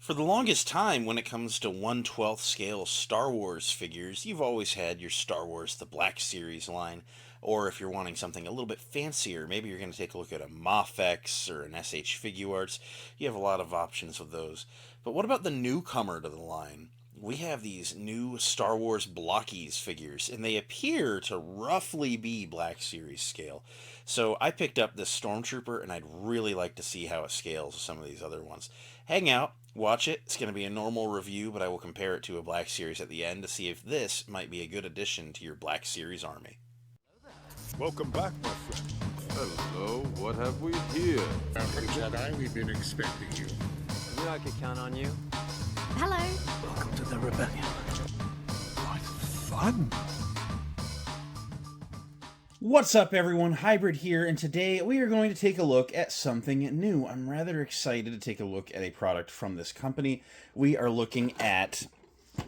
For the longest time, when it comes to 1/12 scale Star Wars figures, you've always had your Star Wars The Black Series line. Or if you're wanting something a little bit fancier, maybe you're going to take a look at a Mafex or an SH Figuarts. You have a lot of options with those. But what about the newcomer to the line? We have these new Star Wars Blokees figures, and they appear to roughly be Black Series scale. So I picked up this Stormtrooper, and I'd really like to see how it scales with some of these other ones. Hang out, watch it. It's going to be a normal review, but I will compare it to a Black Series at the end to see if this might be a good addition to your Black Series army. Welcome back, my friend. Hello, what have we here? Jedi, we've been expecting you. I knew I could count on you. Hello. Welcome to the rebellion. What fun! What's up, everyone? Hybrid here, and today we are going to take a look at something new. I'm rather excited to take a look at a product from this company. We are looking at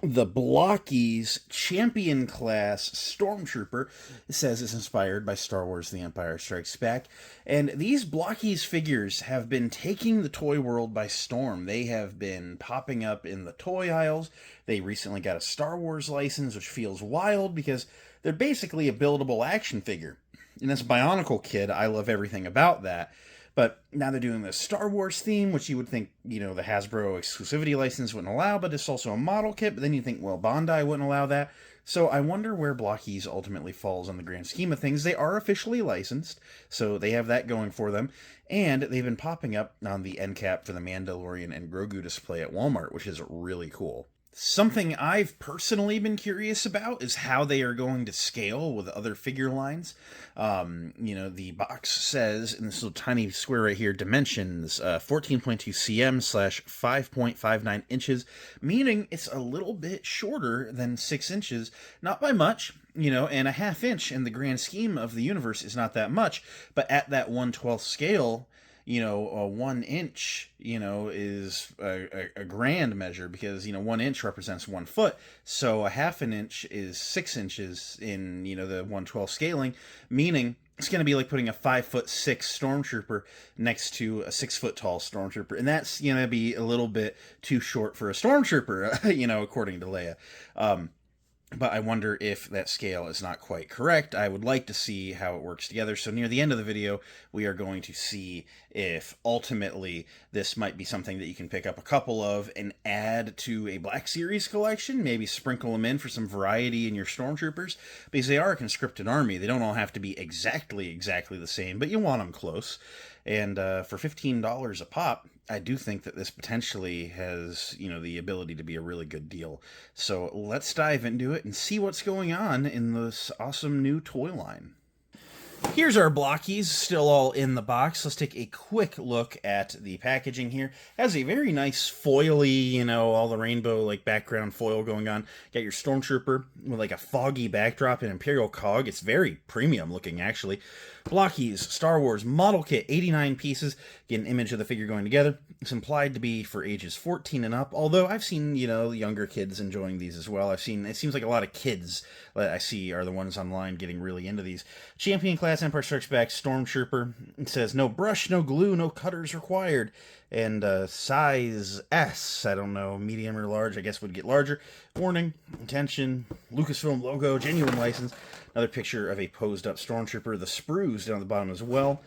the Blokees Champion Class Stormtrooper. It says it's inspired by Star Wars The Empire Strikes Back. And these Blokees figures have been taking the toy world by storm. They have been popping up in the toy aisles. They recently got a Star Wars license, which feels wild because they're basically a buildable action figure. And this Bionicle kid, I love everything about that. But now they're doing the Star Wars theme, which you would think, the Hasbro exclusivity license wouldn't allow, but it's also a model kit. But then you think, well, Bandai wouldn't allow that. So I wonder where Blokees ultimately falls on the grand scheme of things. They are officially licensed, so they have that going for them. And they've been popping up on the end cap for the Mandalorian and Grogu display at Walmart, which is really cool. Something I've personally been curious about is how they are going to scale with other figure lines. The box says, in this little tiny square right here, dimensions 14.2 cm / 5.59 inches, meaning it's a little bit shorter than 6 inches. Not by much, and a half inch in the grand scheme of the universe is not that much, but at that 1/12 scale, a 1 inch, is a grand measure because, 1 inch represents 1 foot. So a half an inch is 6 inches in, the 1/12 scaling, meaning it's going to be like putting a 5'6" Stormtrooper next to a 6 foot tall Stormtrooper. And that's, going to be a little bit too short for a Stormtrooper, according to Leia. But I wonder if that scale is not quite correct. I would like to see how it works together. So near the end of the video, we are going to see if ultimately this might be something that you can pick up a couple of and add to a Black Series collection. Maybe sprinkle them in for some variety in your Stormtroopers. Because they are a conscripted army. They don't all have to be exactly the same, but you want them close. And for $15 a pop, I do think that this potentially has, the ability to be a really good deal. So let's dive into it and see what's going on in this awesome new toy line. Here's our Blokees, still all in the box. Let's take a quick look at the packaging here. It has a very nice foily, all the rainbow background foil going on. Got your Stormtrooper with a foggy backdrop and Imperial cog. It's very premium looking, actually. Blokees Star Wars model kit, 89 pieces. Get an image of the figure going together. It's implied to be for ages 14 and up, although I've seen, younger kids enjoying these as well. It seems like a lot of kids that I see are the ones online getting really into these. Champion Class Empire Strikes Back Stormtrooper. It says, no brush, no glue, no cutters required. And size S, I don't know, medium or large, I guess would get larger. Warning, attention, Lucasfilm logo, genuine license. Another picture of a posed up Stormtrooper. The sprues down the bottom as well.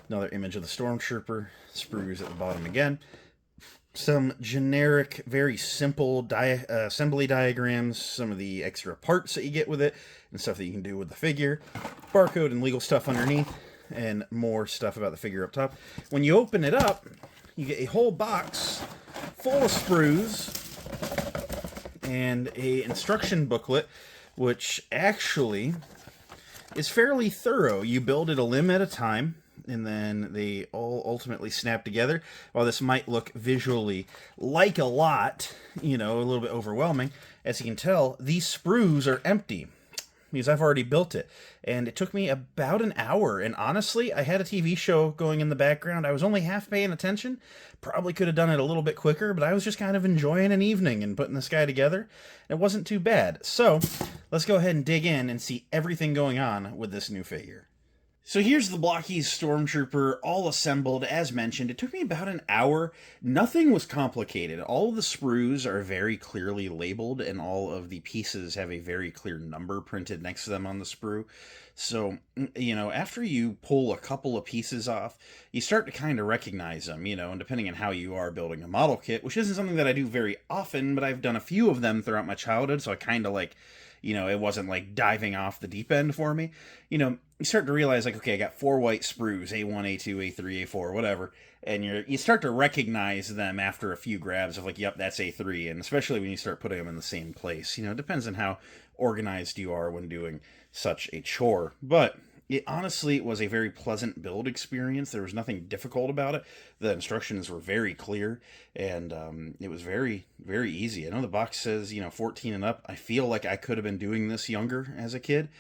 Another image of the Stormtrooper. Sprues at the bottom again. Some generic, very simple assembly diagrams. Some of the extra parts that you get with it. And stuff that you can do with the figure. Barcode and legal stuff underneath. And more stuff about the figure up top. When you open it up, you get a whole box full of sprues and a instruction booklet, which actually is fairly thorough. You build it a limb at a time, and then they all ultimately snap together. While this might look visually like a lot, a little bit overwhelming, as you can tell, these sprues are empty. Because I've already built it. And it took me about an hour. And honestly, I had a TV show going in the background. I was only half paying attention. Probably could have done it a little bit quicker, but I was just kind of enjoying an evening and putting this guy together. It wasn't too bad. So, let's go ahead and dig in and see everything going on with this new figure. So here's the Blokees Stormtrooper all assembled. As mentioned, it took me about an hour. Nothing was complicated. All of the sprues are very clearly labeled, and all of the pieces have a very clear number printed next to them on the sprue. So, after you pull a couple of pieces off, you start to kind of recognize them, and depending on how you are building a model kit, which isn't something that I do very often, but I've done a few of them throughout my childhood, so I kind of it wasn't like diving off the deep end for me. You start to realize, okay, I got 4 white sprues, A1, A2, A3, A4, whatever, and you start to recognize them after a few grabs of yep, that's A3, and especially when you start putting them in the same place. It depends on how organized you are when doing such a chore, but it honestly was a very pleasant build experience. There was nothing difficult about it. The instructions were very clear, and it was very, very easy. I know the box says, 14 and up. I feel like I could have been doing this younger as a kid.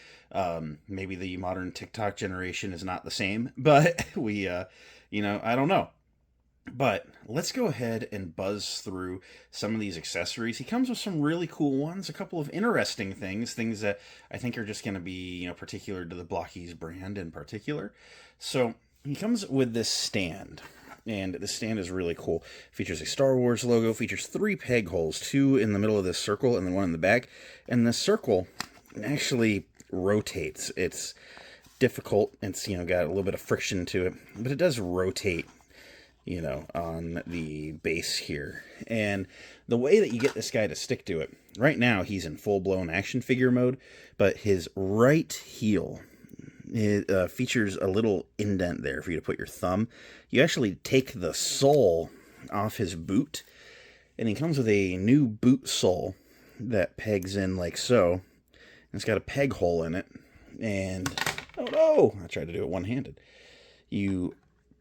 Maybe the modern TikTok generation is not the same, but I don't know. But let's go ahead and buzz through some of these accessories. He comes with some really cool ones, a couple of interesting things that I think are just going to be, particular to the Blokees brand in particular. So he comes with this stand, and this stand is really cool. Features a Star Wars logo, features 3 peg holes, 2 in the middle of this circle and then 1 in the back. And this circle actually rotates. It's difficult. It's, got a little bit of friction to it, but it does rotate on the base here. And the way that you get this guy to stick to it, right now he's in full-blown action figure mode, but his right heel features a little indent there for you to put your thumb. You actually take the sole off his boot, and he comes with a new boot sole that pegs in like so. And it's got a peg hole in it, and oh no, I tried to do it one-handed. You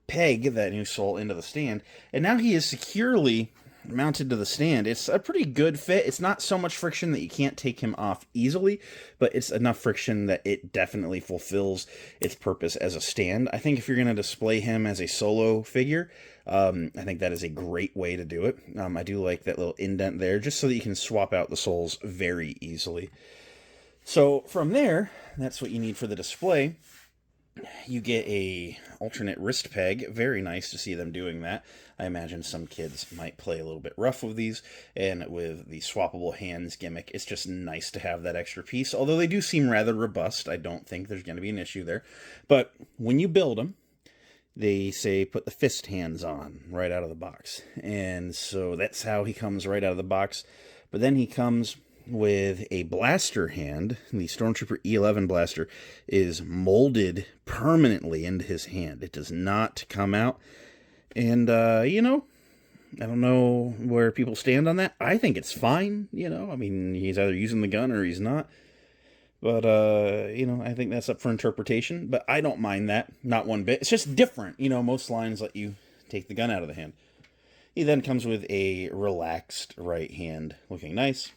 peg that new sole into the stand, and now he is securely mounted to the stand. It's a pretty good fit. It's not so much friction that you can't take him off easily, but it's enough friction that it definitely fulfills its purpose as a stand. I think if you're going to display him as a solo figure, I think that is a great way to do it. I do like that little indent there, just so that you can swap out the soles very easily. So from there, that's what you need for the display. You get a alternate wrist peg. Very nice to see them doing that. I imagine some kids might play a little bit rough with these, and with the swappable hands gimmick, it's just nice to have that extra piece. Although they do seem rather robust, I don't think there's going to be an issue there. But when you build them, they say put the fist hands on right out of the box. And so that's how he comes right out of the box. But then he comes with a blaster hand. The Stormtrooper E11 blaster is molded permanently into his hand. It does not come out. And, I don't know where people stand on that. I think it's fine, I mean, he's either using the gun or he's not. But, I think that's up for interpretation. But I don't mind that, not one bit. It's just different. Most lines let you take the gun out of the hand. He then comes with a relaxed right hand, looking nice.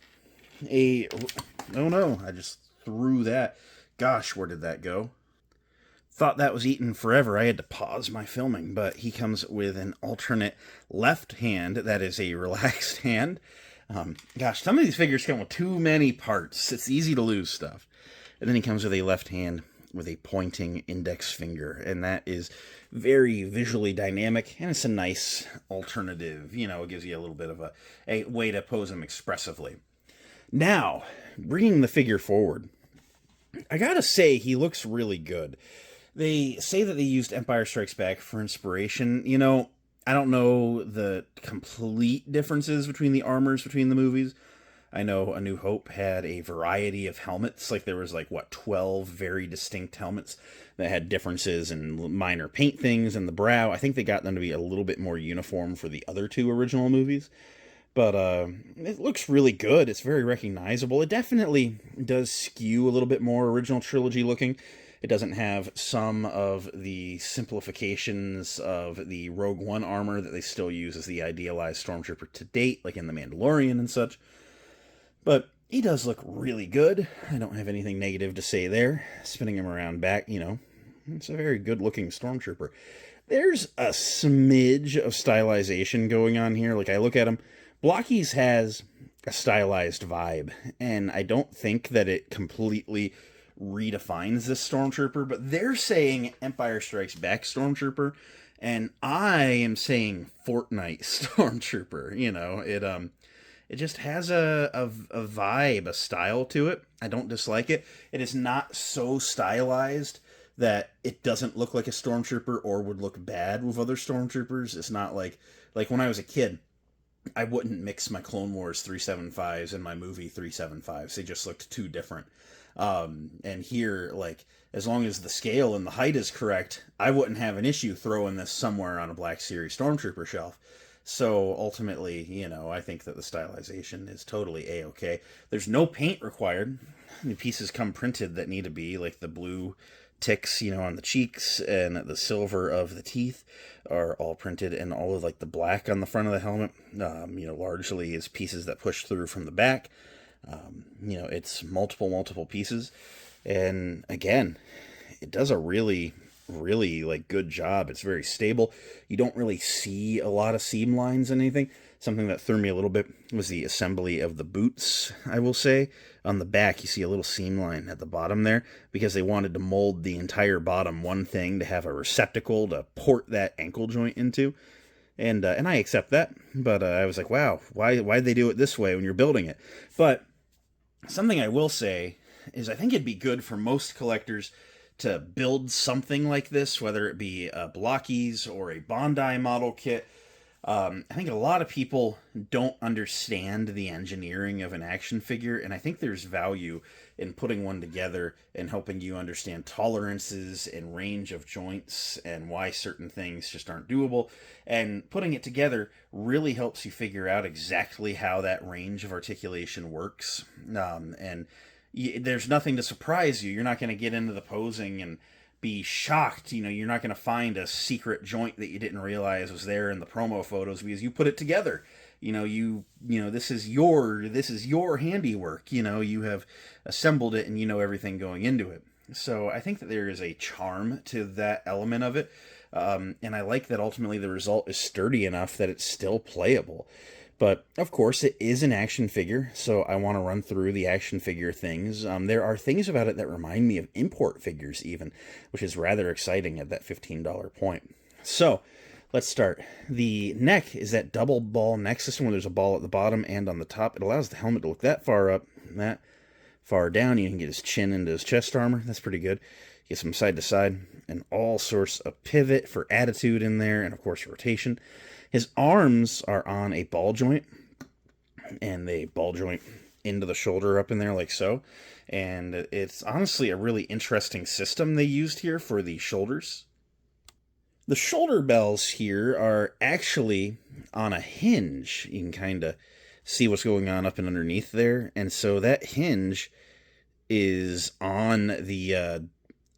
Oh no, I just threw that. Gosh, where did that go? Thought that was eaten forever. I had to pause my filming, but he comes with an alternate left hand that is a relaxed hand. Gosh, some of these figures come with too many parts. It's easy to lose stuff. And then he comes with a left hand with a pointing index finger, and that is very visually dynamic, and it's a nice alternative. It gives you a little bit of a way to pose him expressively. Now, bringing the figure forward, I gotta say, he looks really good. They say that they used Empire Strikes Back for inspiration. I don't know the complete differences between the armors between the movies. I know A New Hope had a variety of helmets. There was 12 very distinct helmets that had differences in minor paint things and the brow. I think they got them to be a little bit more uniform for the other 2 original movies. But it looks really good. It's very recognizable. It definitely does skew a little bit more original trilogy looking. It doesn't have some of the simplifications of the Rogue One armor that they still use as the idealized Stormtrooper to date, like in The Mandalorian and such. But he does look really good. I don't have anything negative to say there. Spinning him around back, it's a very good-looking Stormtrooper. There's a smidge of stylization going on here. I look at him. Blokees has a stylized vibe, and I don't think that it completely redefines this Stormtrooper, but they're saying Empire Strikes Back Stormtrooper, and I am saying Fortnite Stormtrooper. You know, it just has a vibe, a style to it. I don't dislike it. It is not so stylized that it doesn't look like a Stormtrooper or would look bad with other Stormtroopers. It's not like when I was a kid, I wouldn't mix my Clone Wars 375s and my movie 375s. They just looked too different. And here, like, as long as the scale and the height is correct, I wouldn't have an issue throwing this somewhere on a Black Series Stormtrooper shelf. So ultimately, you know, I think that the stylization is totally A-okay. There's no paint required. The pieces come printed that need to be, like the blue ticks, you know, on the cheeks, and the silver of the teeth are all printed, and all of like the black on the front of the helmet, you know, largely is pieces that push through from the back. You know, it's multiple pieces, and again, it does a really like good job. It's very stable. You don't really see a lot of seam lines and anything. Something that threw me a little bit was the assembly of the boots, I will say. On the back, you see a little seam line at the bottom there, because they wanted to mold the entire bottom one thing to have a receptacle to port that ankle joint into. And I accept that, but I was like, wow, why'd they do it this way when you're building it? But something I will say is I think it'd be good for most collectors to build something like this, whether it be a Blokees or a Bondi model kit. I think a lot of people don't understand the engineering of an action figure, and I think there's value in putting one together and helping you understand tolerances and range of joints and why certain things just aren't doable. And putting it together really helps you figure out exactly how that range of articulation works. There's nothing to surprise you. You're not going to get into the posing and be shocked. You know, you're not going to find a secret joint that you didn't realize was there in the promo photos because you put it together. You know, this is your handiwork. You know, you have assembled it and you know everything going into it. So I think that there is a charm to that element of it. And I like that ultimately the result is sturdy enough that it's still playable. But, of course, it is an action figure, so I want to run through the action figure things. There are things about it that remind me of import figures, even, which is rather exciting at that $15 point. So, let's start. The neck is that double ball neck system where there's a ball at the bottom and on the top. It allows the helmet to look that far up and that far down. You can get his chin into his chest armor. That's pretty good. Get some side to side and all sorts of pivot for attitude in there, and, of course, rotation. His arms are on a ball joint, and they ball joint into the shoulder up in there like so. And it's honestly a really interesting system they used here for the shoulders. The shoulder bells here are actually on a hinge. You can kind of see what's going on up and underneath there. And so that hinge is on the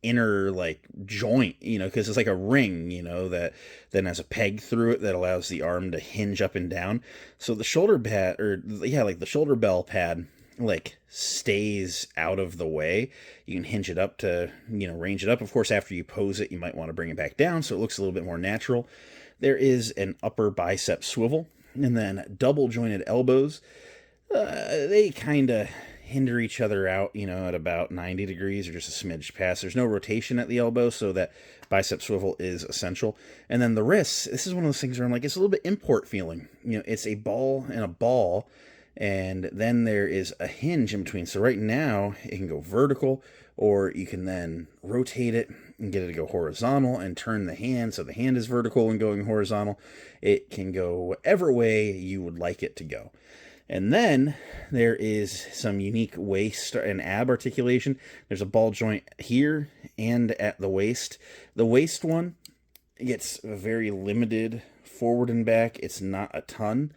inner like joint, you know, because it's like a ring, you know, that then has a peg through it that allows the arm to hinge up and down. So the shoulder pad, the shoulder bell pad, like stays out of the way. You can hinge it up to, you know, range it up. Of course, after you pose it, you might want to bring it back down so it looks a little bit more natural. There is an upper bicep swivel, and then double jointed elbows. They kind of hinder each other out, you know, at about 90 degrees or just a smidge past. There's no rotation at the elbow, so that bicep swivel is essential. And then the wrists, this is one of those things where I'm like, it's a little bit import feeling. You know, it's a ball and a ball, and then there is a hinge in between. So right now, it can go vertical, or you can then rotate it and get it to go horizontal and turn the hand so the hand is vertical and going horizontal. It can go whatever way you would like it to go. And then there is some unique waist and ab articulation. There's a ball joint here and at the waist. The waist one gets very limited forward and back. It's not a ton,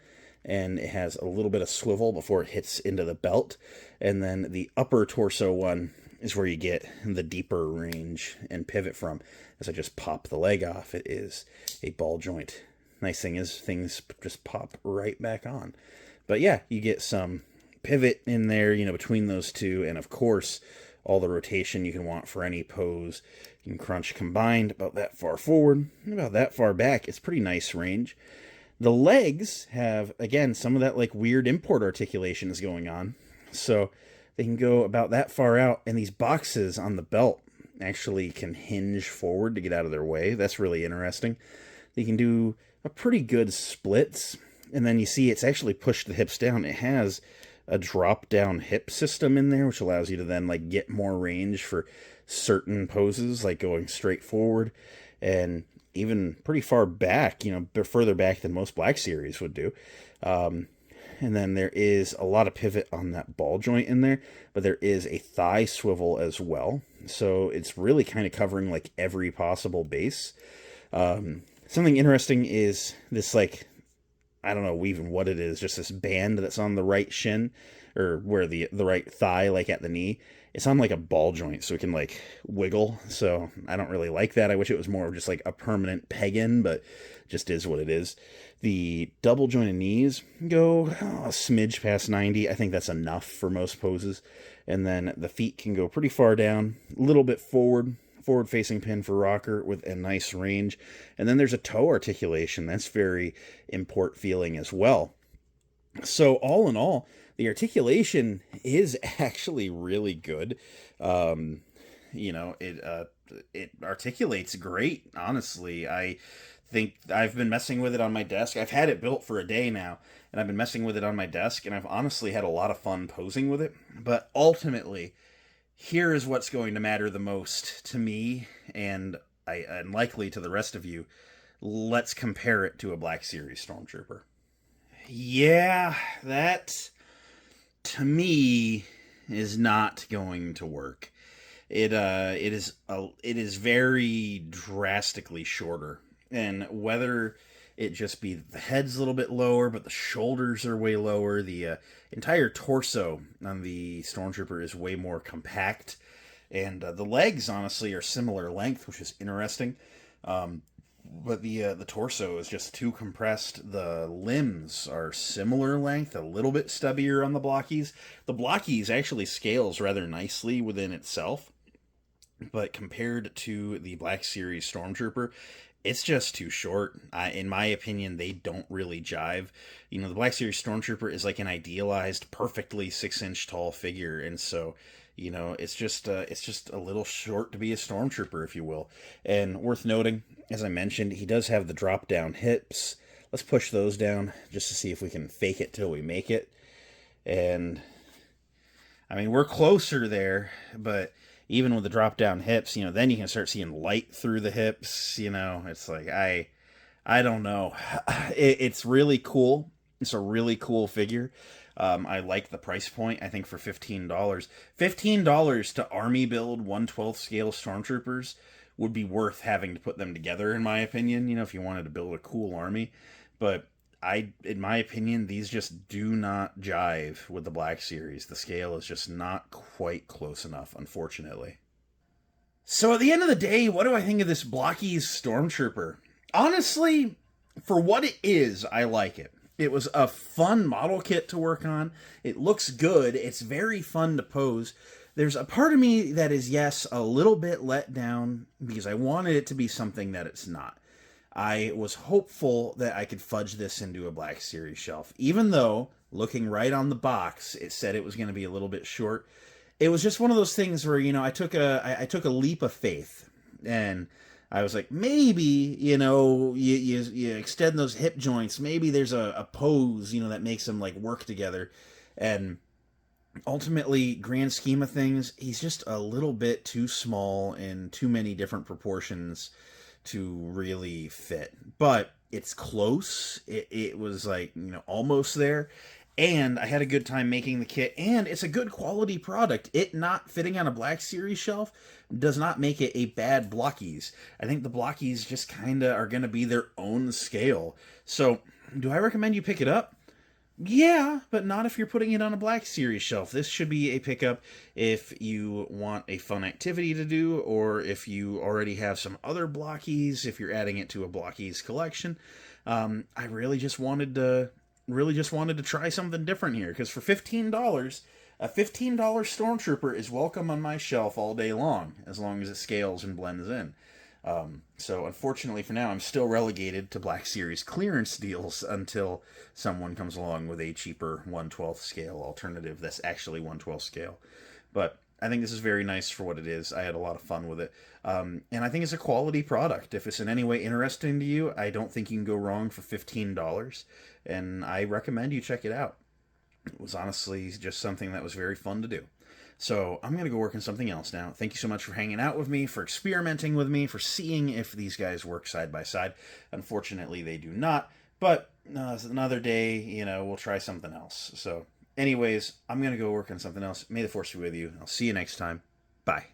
and it has a little bit of swivel before it hits into the belt. And then the upper torso one is where you get the deeper range and pivot from. As I just pop the leg off, it is a ball joint. Nice thing is things just pop right back on. But yeah, you get some pivot in there, you know, between those two. And of course, all the rotation you can want for any pose. You can crunch combined about that far forward, and about that far back. It's pretty nice range. The legs have, again, some of that like weird import articulation is going on. So They can go about that far out, and these boxes on the belt actually can hinge forward to get out of their way. That's really interesting. They can do a pretty good splits, and then you see it's actually pushed the hips down. It has a drop-down hip system in there, which allows you to then like get more range for certain poses, like going straight forward and even pretty far back, further back than most Black Series would do. And then there is a lot of pivot on that ball joint in there, but there is a thigh swivel as well. So it's really kind of covering like every possible base. Something interesting is this, like, I don't know even what it is, just this band that's on the right shin, or where the right thigh, like at the knee. It's on like a ball joint, so it can like wiggle. So I don't really like that. I wish it was more of just like a permanent peg in, but just is what it is. The double jointed knees go a smidge past 90. I think that's enough for most poses. And then the feet can go pretty far down, a little bit forward facing pin for rocker with a nice range. And then there's a toe articulation. That's very import feeling as well. So all in all, the articulation is actually really good. It articulates great, honestly. I think I've been messing with it on my desk. I've had it built for a day now, and I've been messing with it on my desk, and I've honestly had a lot of fun posing with it. But ultimately, here is what's going to matter the most to me, and likely to the rest of you. Let's compare it to a Black Series Stormtrooper. Yeah, that, to me, is not going to work. It is very drastically shorter, and whether it just be the head's a little bit lower, but the shoulders are way lower, the entire torso on the Stormtrooper is way more compact, and the legs honestly are similar length, which is interesting. But the torso is just too compressed. The limbs are similar length, a little bit stubbier on the Blokees. The Blokees actually scales rather nicely within itself, but compared to the Black Series Stormtrooper, it's just too short. In my opinion, they don't really jive. The Black Series Stormtrooper is like an idealized, perfectly 6-inch tall figure, and so it's just a little short to be a Stormtrooper, if you will. And worth noting, as I mentioned, he does have the drop down hips. Let's push those down just to see if we can fake it till we make it. And I mean, we're closer there, but even with the drop down hips, then you can start seeing light through the hips. It's like, I don't know. It's really cool. It's a really cool figure. I like the price point. I think for $15, $15 to army build 1/12 scale Stormtroopers would be worth having to put them together, in my opinion, if you wanted to build a cool army. But in my opinion, these just do not jive with the Black Series. The scale is just not quite close enough, unfortunately. So at the end of the day, what do I think of this Blokees Stormtrooper? Honestly, for what it is, I like it. It was a fun model kit to work on. It looks good. It's very fun to pose. There's a part of me that is, yes, a little bit let down because I wanted it to be something that it's not. I was hopeful that I could fudge this into a Black Series shelf. Even though, looking right on the box, it said it was going to be a little bit short. It was just one of those things where, I took a leap of faith. And I was like, maybe, you extend those hip joints. Maybe there's a pose, that makes them like work together. And ultimately, grand scheme of things, he's just a little bit too small in too many different proportions to really fit. But it's close. It was like, almost there. And I had a good time making the kit, and it's a good quality product. It not fitting on a Black Series shelf does not make it a bad Blokees. I think the Blokees just kind of are going to be their own scale. So, do I recommend you pick it up? Yeah, but not if you're putting it on a Black Series shelf. This should be a pickup if you want a fun activity to do, or if you already have some other Blokees, if you're adding it to a Blokees collection. I really just wanted to try something different here, because for $15, a $15 Stormtrooper is welcome on my shelf all day long as it scales and blends in. So unfortunately for now, I'm still relegated to Black Series clearance deals until someone comes along with a cheaper 1/12 scale alternative that's actually 1/12 scale. But I think this is very nice for what it is. I had a lot of fun with it. And I think it's a quality product. If it's in any way interesting to you, I don't think you can go wrong for $15. And I recommend you check it out. It was honestly just something that was very fun to do. So I'm going to go work on something else now. Thank you so much for hanging out with me, for experimenting with me, for seeing if these guys work side by side. Unfortunately, they do not. But another day, we'll try something else. So anyways, I'm going to go work on something else. May the Force be with you. I'll see you next time. Bye.